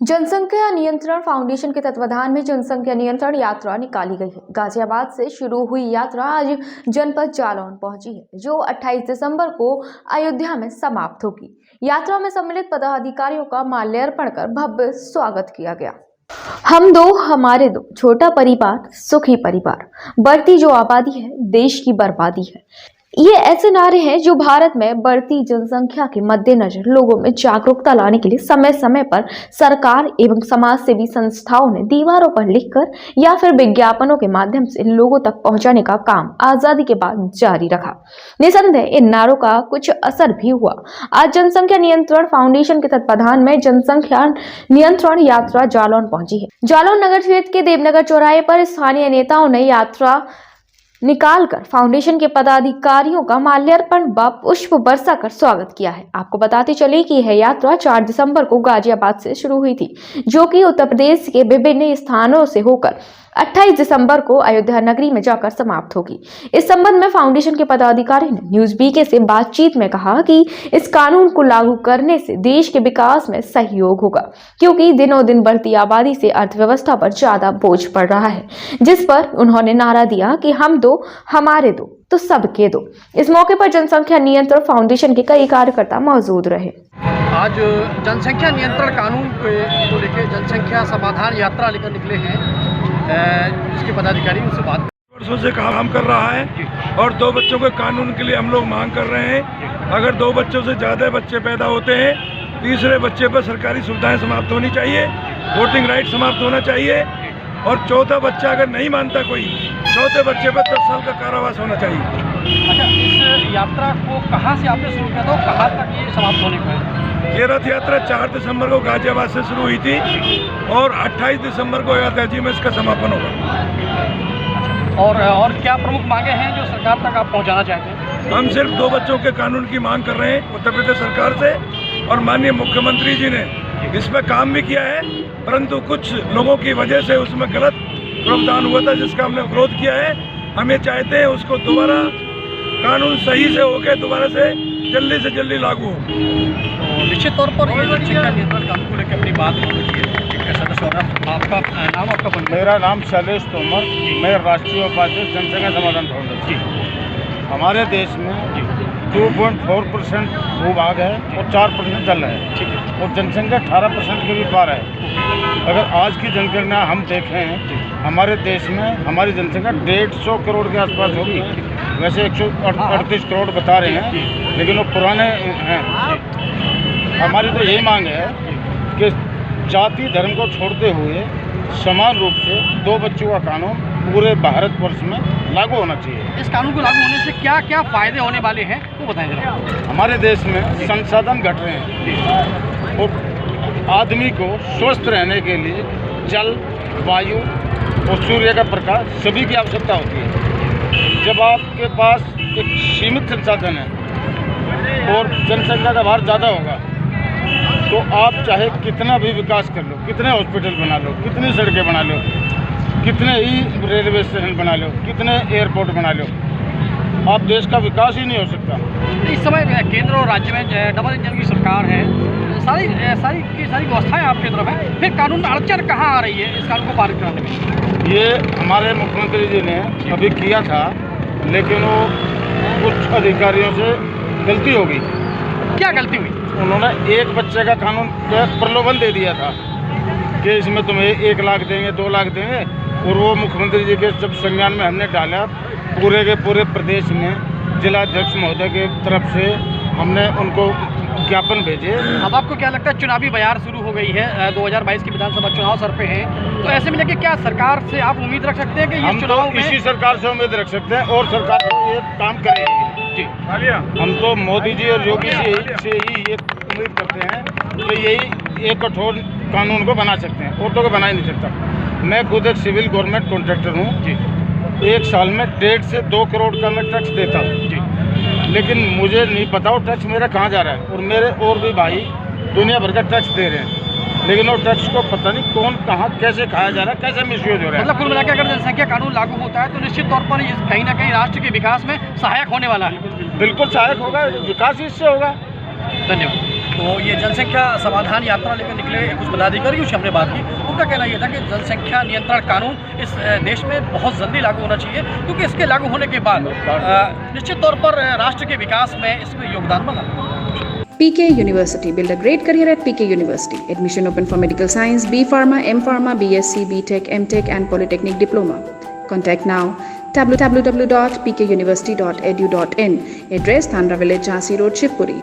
जनसंख्या नियंत्रण फाउंडेशन के तत्वाधान में जनसंख्या नियंत्रण यात्रा निकाली गई है। गाजियाबाद से शुरू हुई यात्रा आज जनपद जालौन पहुंची है, जो 28 दिसंबर को अयोध्या में समाप्त होगी। यात्रा में सम्मिलित पदाधिकारियों का माल्यार्पण कर भव्य स्वागत किया गया। हम दो हमारे दो, छोटा परिवार सुखी परिवार, बढ़ती जो आबादी है देश की बर्बादी है, ये ऐसे नारे हैं जो भारत में बढ़ती जनसंख्या के मद्देनजर लोगों में जागरूकता लाने के लिए समय समय पर सरकार एवं समाज सेवी संस्थाओं ने दीवारों पर लिखकर या फिर विज्ञापनों के माध्यम से लोगों तक पहुंचाने का काम आजादी के बाद जारी रखा। निसंदेह इन नारों का कुछ असर भी हुआ। आज जनसंख्या नियंत्रण फाउंडेशन के तत्वाधान में जनसंख्या नियंत्रण यात्रा जालौन पहुंची है। जालौन नगर क्षेत्र के देवनगर चौराहे पर स्थानीय नेताओं ने यात्रा निकालकर फाउंडेशन के पदाधिकारियों का माल्यार्पण व पुष्प बरसा कर स्वागत किया है। आपको बताते चले कि यह यात्रा 4 दिसंबर को गाजियाबाद से शुरू हुई थी, जो कि उत्तर प्रदेश के विभिन्न स्थानों से होकर 28 दिसंबर को अयोध्या नगरी में जाकर समाप्त होगी। इस संबंध में फाउंडेशन के पदाधिकारी ने न्यूज बीके से बातचीत में कहा कि इस कानून को लागू करने से देश के विकास में सहयोग होगा, क्योंकि दिनों दिन बढ़ती आबादी से अर्थव्यवस्था पर ज्यादा बोझ पड़ रहा है, जिस पर उन्होंने नारा दिया कि हम दो हमारे दो तो सबके दो। इस मौके पर जनसंख्या नियंत्रण फाउंडेशन के कई कार्यकर्ता मौजूद रहे। आज जनसंख्या नियंत्रण कानून को लेकर जनसंख्या समाधान यात्रा लेकर निकले हैं। इसके पदाधिकारी उनसे बात वर्षों से काम कर रहा है और 2 बच्चों के कानून के लिए हम लोग मांग कर रहे हैं। अगर 2 बच्चों से ज़्यादा बच्चे पैदा होते हैं, तीसरे बच्चे पर सरकारी सुविधाएं समाप्त होनी चाहिए, वोटिंग राइट समाप्त होना चाहिए और चौथा बच्चा अगर नहीं मानता कोई, चौथे बच्चे पर 10 साल का कारावास होना चाहिए। अच्छा, इस यात्रा को कहाँ से आपने शुरू किया था और कहाँ तक ये समाप्त होने को है? ये रथ यात्रा 4 दिसंबर को गाजियाबाद से शुरू हुई थी और 28 दिसंबर को अयोध्या जी में इसका समापन होगा। और क्या प्रमुख मांगे हैं जो सरकार तक आप पहुंचाना चाहते हैं? हम सिर्फ 2 बच्चों के कानून की मांग कर रहे हैं उत्तर प्रदेश सरकार से, और माननीय मुख्यमंत्री जी ने इस पर काम भी किया है, परंतु कुछ लोगों की वजह से उसमें गलत प्रावधान हुआ था, जिसका हमने विरोध किया है। हम ये चाहते हैं उसको दोबारा कानून सही से होकर दोबारा से जल्दी लागू हो। तो निश्चित तौर पर ये जनसंख्या नियंत्रण कानून को लेकर अपनी बात आपका नाम आपका परिचय? मेरा नाम शैलेश तोमर, मैं राष्ट्रीय उपाध्यक्ष जनसंख्या समाधान फाउंडेशन। हमारे देश में 2.4% भूभाग है और 4% जल है, ठीक है, और जनसंख्या 18% के भी पार है। अगर आज की जनगणना हम देखें, हमारे देश में हमारी जनसंख्या 150 करोड़ के आसपास होगी। वैसे 138 करोड़ बता रहे हैं, लेकिन वो पुराने हैं। हमारी तो यही मांग है कि जाति धर्म को छोड़ते हुए समान रूप से 2 बच्चों का कानून पूरे भारतवर्ष में लागू होना चाहिए। इस कानून को लागू होने से क्या क्या फायदे होने वाले हैं वो बताएं जरा। हमारे देश में संसाधन घट रहे हैं और आदमी को स्वस्थ रहने के लिए जल, वायु और सूर्य का प्रकाश सभी की आवश्यकता होती है। जब आपके पास एक सीमित संसाधन है और जनसंख्या का भार ज़्यादा होगा, तो आप चाहे कितना भी विकास कर लो, कितने हॉस्पिटल बना लो, कितनी सड़कें बना लो, कितने ही रेलवे स्टेशन बना लो, कितने एयरपोर्ट बना लो, आप देश का विकास ही नहीं हो सकता। इस समय केंद्र और राज्य में डबल इंजन की सरकार है, सारी व्यवस्थाएं आपकी तरफ है, फिर कानून में अड़चन कहाँ आ रही है इस कानून को पारित कराने में? ये हमारे मुख्यमंत्री जी ने अभी किया था, लेकिन वो कुछ अधिकारियों से गलती हो गई। क्या गलती हुई? उन्होंने एक बच्चे का कानून प्रलोभन दे दिया था कि इसमें तुम्हें 1 लाख देंगे, 2 लाख देंगे, और वो मुख्यमंत्री जी के जब संज्ञान में हमने डाला, पूरे के पूरे प्रदेश में जिलाध्यक्ष महोदय की तरफ से हमने उनको ज्ञापन भेजे। अब आपको क्या लगता है, चुनावी बयार शुरू हो गई है, 2022 की विधानसभा चुनाव सर पे है, तो ऐसे में लेके क्या सरकार से आप उम्मीद रख सकते हैं कि हम तो इसी सरकार से उम्मीद रख सकते हैं और सरकार तो ये काम करेगी जी। हम तो मोदी जी और योगी से ही ये उम्मीद करते हैं कि यही एक कठोर कानून को बना सकते हैं, और तो बना ही नहीं सकता। मैं खुद एक सिविल गवर्नमेंट कॉन्ट्रैक्टर हूँ जी। 1 साल में 1.5 से 2 करोड़ का मैं टैक्स देता हूँ जी, लेकिन मुझे नहीं पता वो टैक्स मेरा कहाँ जा रहा है, और मेरे और भी भाई दुनिया भर का टैक्स दे रहे हैं, लेकिन वो टैक्स को पता नहीं कौन कहाँ कैसे खाया जा रहा है, कैसे मिसयूज हो रहा है। मतलब कुल मिलाकर अगर जनसंख्या कानून लागू होता है तो निश्चित तौर पर कहीं ना कहीं राष्ट्र के विकास में सहायक होने वाला है। बिल्कुल सहायक होगा, विकास इससे होगा। धन्यवाद। तो ये जनसंख्या समाधान यात्रा लेकर निकले कुछ पदाधिकारियों से हमने बात की। उनका कहना यह था कि जनसंख्या नियंत्रण कानून इस देश में बहुत जल्दी लागू होना चाहिए, क्योंकि इसके लागू होने के बाद निश्चित तौर पर राष्ट्र के विकास में इसमें योगदान बना। PK University. Build a great career at PK University. Admission open for Medical Science, B Pharma, M Pharma, BSc, BTech, MTech and Polytechnic Diploma. Contact now www.pkuniversity.edu.in. Address Thandra Village, Jhansi Road, Shivpuri.